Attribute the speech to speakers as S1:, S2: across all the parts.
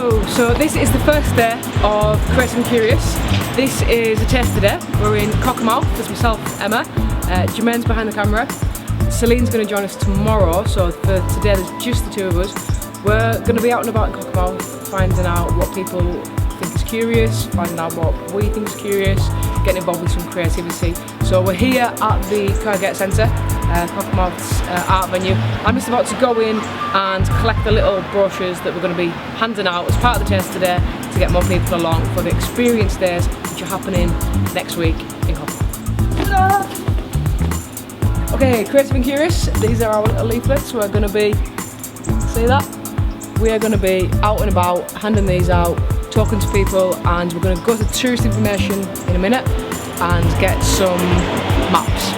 S1: Hello! So this is the first day of Creative and Curious. This is a taste today. We're in Cockermouth. There's myself, Emma. Jermaine's behind the camera. Celine's going to join us tomorrow, so for today there's just the two of us. We're going to be out and about in Cockermouth, finding out what people think is curious, finding out what we think is curious, getting involved with some creativity. So we're here at the Cumbria Centre, Cockermouth's art venue. I'm just about to go in and collect the little brochures that we're going to be handing out as part of the taste today to get more people along for the experience days which are happening next week in Cockermouth. Okay, Creative and Curious, these are our little leaflets. We're going to be, see that? We are going to be out and about, handing these out, talking to people, and we're going to go to tourist information in a minute and get some maps,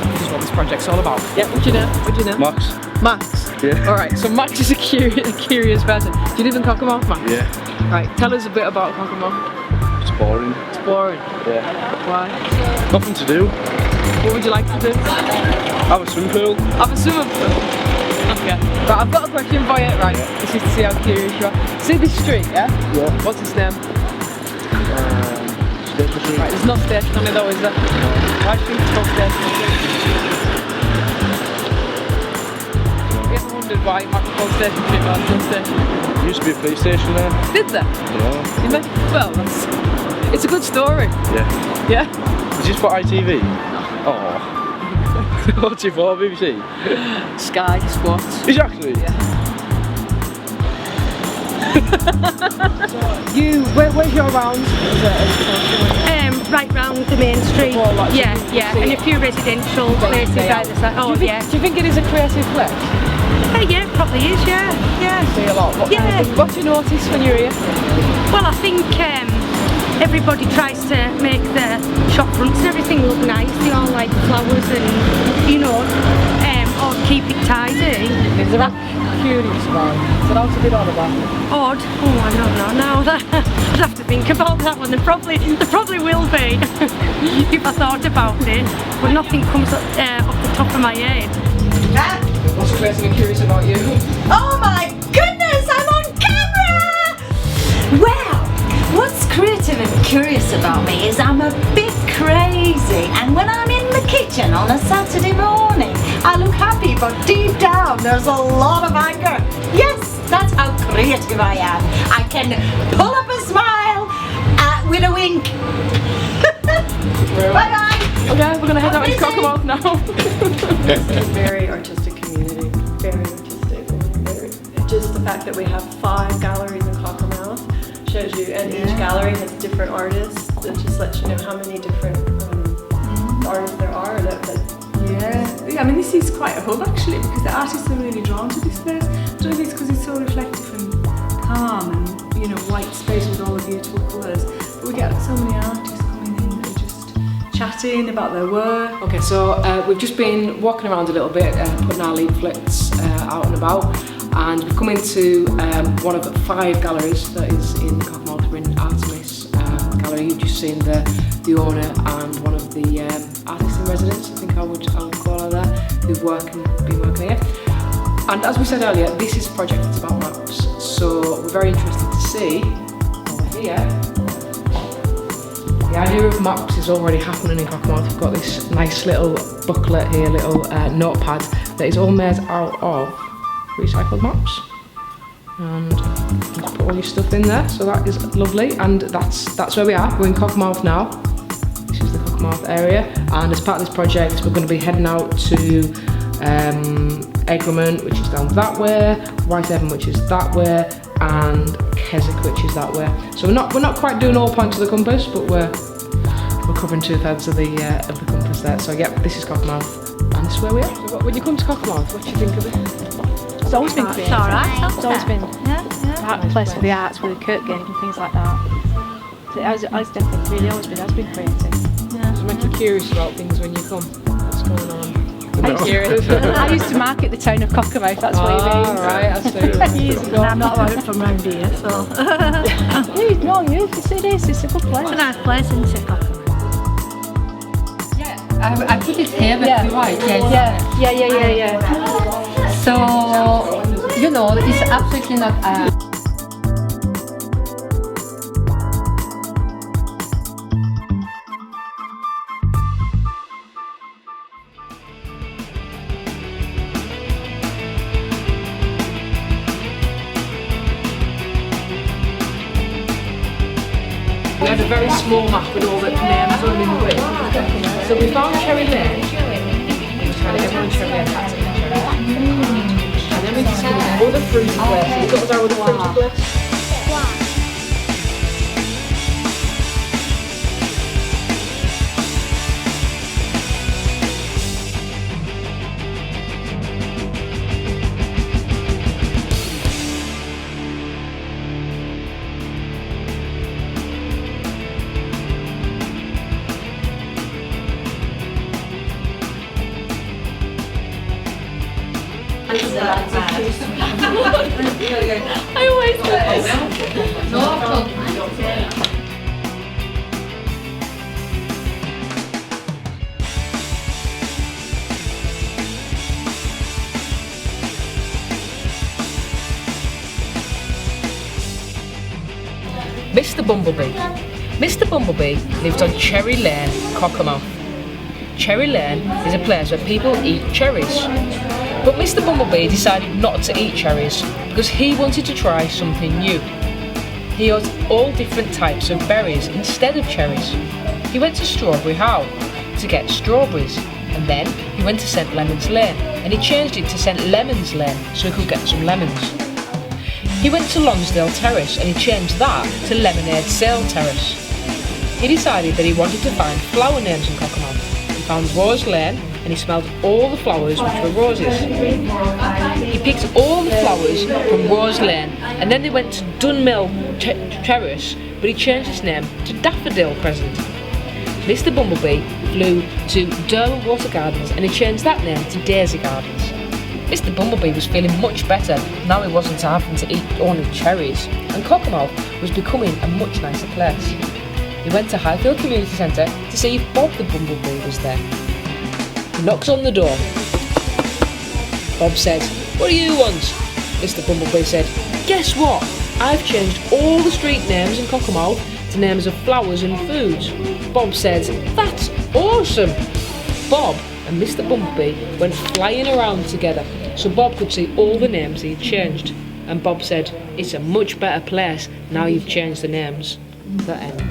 S1: which is what this project's all about. Yeah, what do you know? What do you know?
S2: Max.
S1: Max?
S2: Yeah.
S1: Alright, so Max is a curious person. Do you live in Cockermouth, Max?
S2: Yeah.
S1: Right, tell us a bit about Cockermouth.
S2: It's boring.
S1: It's boring?
S2: Yeah.
S1: Why?
S2: Nothing to do.
S1: What would you like to do?
S2: Have a swimming pool.
S1: Have a swimming pool? Okay. Right, I've got a question for you. Right, this is to see how curious you are. See this street, yeah?
S2: Yeah.
S1: What's its name?
S2: Station Street.
S1: Right, there's no station on it though, is there? Why do you think it's called Station Street? Have you ever wondered why it might be called Station Street rather than Station?
S2: There used to be a police station there.
S1: Did there?
S2: Yeah.
S1: You mean? Well, it's a good story.
S2: Yeah.
S1: Yeah?
S2: Is this for ITV? Oh. What's it for, BBC?
S1: Sky Sports.
S2: Is it actually?
S1: Yeah. Where's your round?
S3: Right round the main street.
S1: Before, like,
S3: Yeah, and a few residential places either side. Oh,
S1: do you think it is a creative place?
S3: Yeah, it probably is, yeah.
S1: See a lot. What do you notice when you're here?
S3: Well, I think everybody tries to make the shop fronts and everything look nice. They all like flowers and, you know, or keep it tidy.
S1: Is there curious about it? So that's a bit odd about it.
S3: Odd? Oh, I don't know. No, I'd have to think about that one. There probably will be if I thought about it, but nothing comes off the top of my head.
S1: What's creative and curious about you?
S4: Oh my goodness, I'm on camera! Well, what's creative and curious about me is I'm a bit crazy, and when I'm in the kitchen on a Saturday morning, I look happy, but deep down there's a lot of anger. Yes, that's how creative I am. I can pull up a smile with a wink. Bye-bye!
S1: Okay, we're going to head out into Cockermouth now.
S5: It's a very artistic community, very artistic. Just the fact that we have 5 galleries in Cockermouth shows you, and each gallery has different artists. It just lets you know how many different artists there are.
S6: Yeah, I mean this is quite a hub actually, because the artists are really drawn to this place. I don't know if it's because it's so reflective and calm and, you know, white space with all the beautiful colours. But we get so many artists coming in that are just chatting about their work.
S1: Okay, so we've just been walking around a little bit, putting our leaflets out and about, and we've come into one of the 5 galleries that is in Cockermouth. We're in Artemis Gallery. You've just seen the owner and one of the artists in residence, I think I would call her there, who've been working here. And as we said earlier, this is a project that's about maps, so we're very interested to see over here. The idea of maps is already happening in Cockermouth. We've got this nice little booklet here, little notepad that is all made out of recycled maps. And you put all your stuff in there, so that is lovely. And that's where we are. We're in Cockermouth now. This is the Cockermouth area, and as part of this project, we're going to be heading out to Egremont, which is down that way, Whitehaven, which is that way, and Keswick, which is that way. So we're not quite doing all points of the compass, but we're covering 2/3 of the compass there. So yeah, this is Cockermouth, and this is where we are. So when you come to Cockermouth, what do you think of it?
S7: It's always been creative.
S3: It's alright.
S7: It's always been a place for the arts with the Kurt game and things like that. So it's definitely really always been creative.
S1: Does it make you curious about things when you come? What's going on?
S7: I used to market the town of Cockermouth, that's what it means.
S1: Right, I see.
S3: Years ago. I'm not from round here, so.
S7: It's a good place.
S3: It's a nice place, isn't it, Cockermouth?
S8: Yeah, I put it here, but you're right, yes. So, you know, it's absolutely not
S1: had a very small map with all the names on in the way. So we found Cherry Lane. We was trying to get everyone Cherry Lane had to eat Cherry Lane. And then we discovered other fruity places. What was our other fruity place?
S3: I always do this.
S1: Mr. Bumblebee. Mr. Bumblebee lived on Cherry Lane, Cockermouth. Cherry Lane is a place where people eat cherries. But Mr. Bumblebee decided not to eat cherries because he wanted to try something new. He ate all different types of berries instead of cherries. He went to Strawberry Howe to get strawberries, and then he went to St. Lemon's Lane and he changed it to St. Lemon's Lane so he could get some lemons. He went to Lonsdale Terrace and he changed that to Lemonade Sale Terrace. He decided that he wanted to find flower names in Cockermouth. He found Rose Lane and he smelled all the flowers which were roses. He picked all the flowers from Rose Lane and then they went to Dunmill Terrace, but he changed his name to Daffodil Crescent. Mr. Bumblebee flew to Durham Water Gardens and he changed that name to Daisy Gardens. Mr. Bumblebee was feeling much better now he wasn't having to eat only cherries, and Cockermouth was becoming a much nicer place. He went to Highfield Community Centre to see if Bob the Bumblebee was there. He knocks on the door. Bob says, "What do you want?" Mr. Bumblebee said, "Guess what? I've changed all the street names in Cockermouth to names of flowers and foods." Bob said, "That's awesome!" Bob and Mr. Bumblebee went flying around together so Bob could see all the names he'd changed. And Bob said, "It's a much better place now you've changed the names." The end.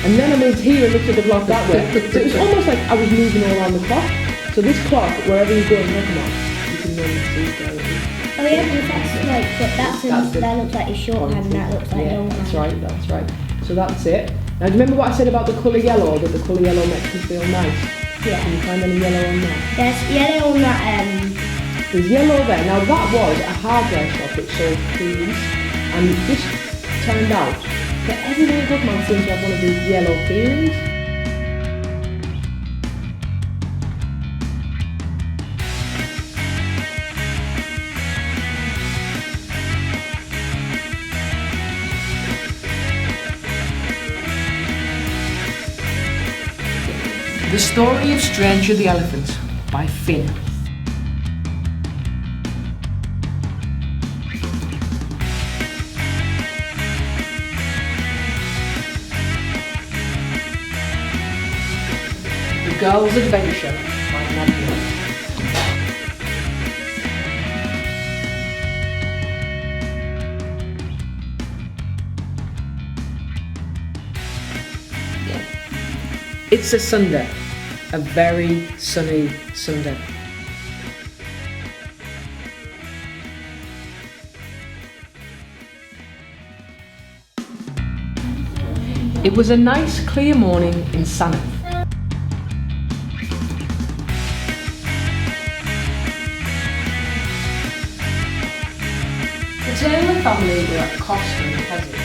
S1: And then I moved here and looked at the clock that way. So it was almost like I was moving all around the clock. So this clock, wherever you go in Cockermouth, you can normally see it there.
S9: Oh yeah, because that's like, but that looks like your shorthand and that looks like your
S1: that's right. So that's it. Now do you remember what I said about the colour yellow, that the colour yellow makes me feel nice?
S9: Yeah.
S1: Can you find any yellow on there?
S9: There's yellow on that,
S1: There's yellow there. Now that was a hardware shop which sold keys, and it just turned out that everyone in Cockermouth seems to have one of these yellow keys. The Story of Stranger the Elephant by Finn. The Girl's Adventure by Nadia. It's a Sunday, a very sunny Sunday. It was a nice clear morning in Saneth. The Taylor family were at Costa in Keswick.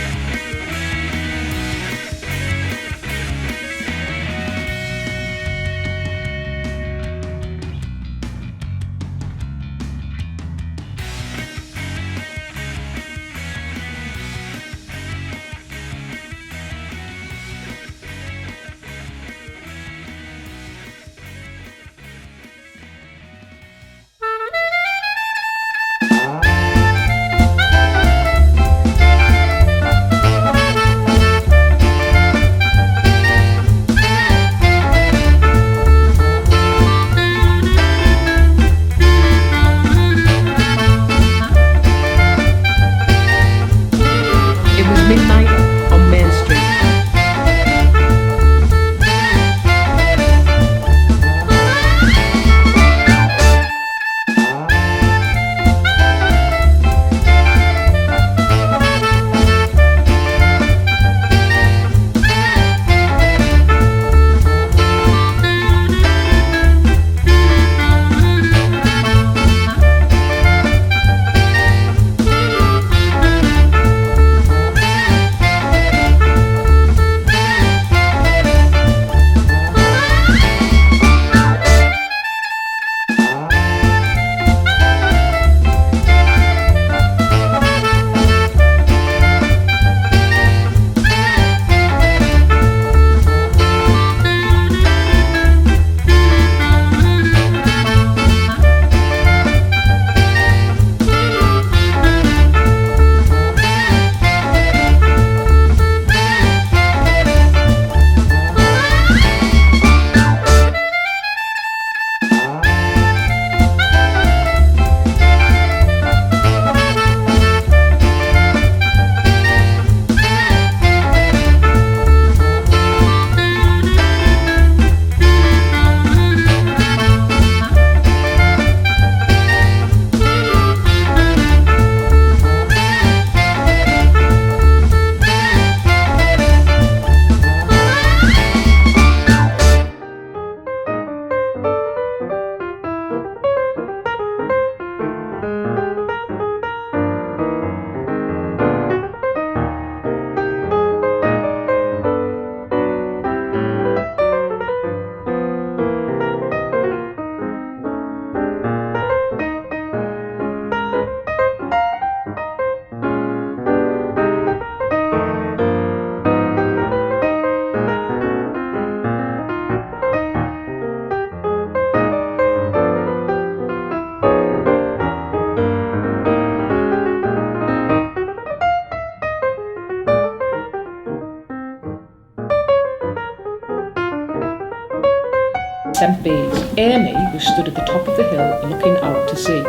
S1: tempt bees. Amy was stood at the top of the hill looking out to sea.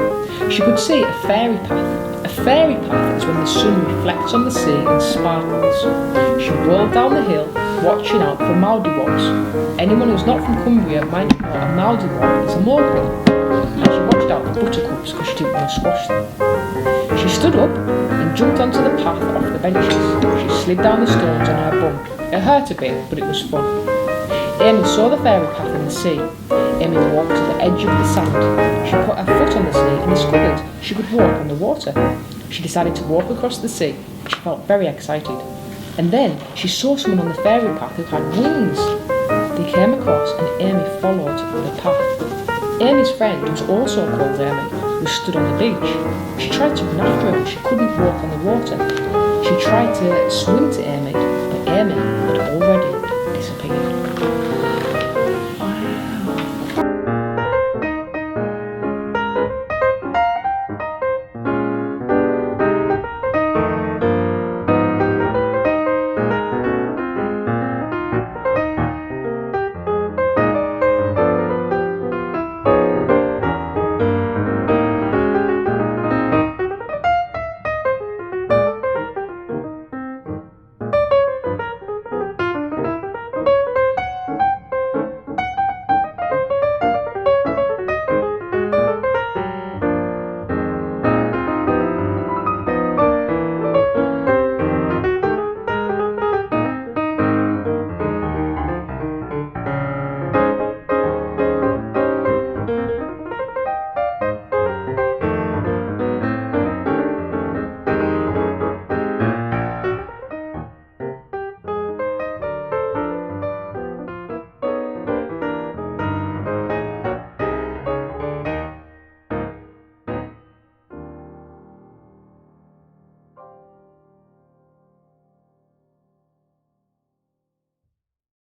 S1: She could see a fairy path. A fairy path is when the sun reflects on the sea and sparkles. She rolled down the hill, watching out for Mouldiwarps. Anyone who's not from Cumbria might know a Mouldiwarp is a mortal. And she watched out for buttercups because she didn't want to squash them. She stood up and jumped onto the path off the benches. She slid down the stones on her bum. It hurt a bit, but it was fun. Amy saw the fairy path in the sea. Amy walked to the edge of the sand. She put her foot on the sea and discovered she could walk on the water. She decided to walk across the sea. She felt very excited. And then she saw someone on the fairy path who had wings. They came across and Amy followed the path. Amy's friend, who was also called Amy, was stood on the beach. She tried to run after her, but she couldn't walk on the water. She tried to swim to Amy, but Amy had already